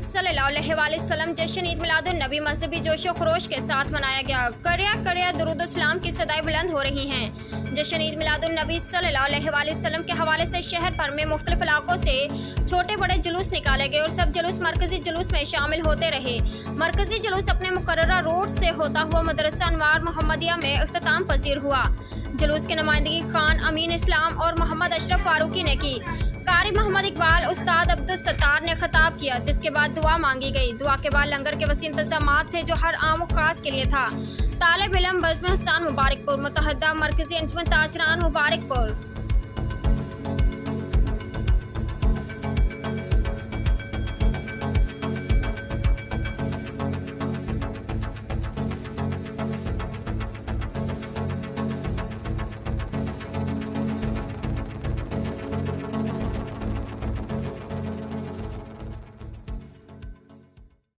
रसूल सल्लल्लाहु अलैहि वसल्लम जश्न ईद मिलादुन नबी मजहबी जोशो खरोश के साथ मनाया गया। करिया करिया दुरूद सलाम की सदाएं बुलंद हो रही हैं। जश्न ईद मिलादुन नबी सल्लल्लाहु अलैहि वसल्लम के हवाले से शहर भर में मुख्तलिफ इलाकों से छोटे बड़े जुलूस निकाले गए और सब जुलूस मरकजी जुलूस में शामिल होते रहे। मरकजी जुलूस अपने मुकर्ररा रोड से होता हुआ मदरसा अनवार मोहम्मदिया में इख्तिताम पसीर हुआ। जुलूस की नुमाइंदगी खान अमीन इस्लाम और मोहम्मद अशरफ फारूकी ने की। कारी मोहम्मद इकबाल उस्ताद अब्दुल सत्तार ने खिताब किया, जिसके बाद दुआ मांगी गई। दुआ के बाद लंगर के वसी इंतजामात थे जो हर आम और खास के लिए था। तालिब इल्म बज़्म हसन मुबारकपुर, मुतहदा मरकजी अंजुमन ताजरान मुबारकपुर।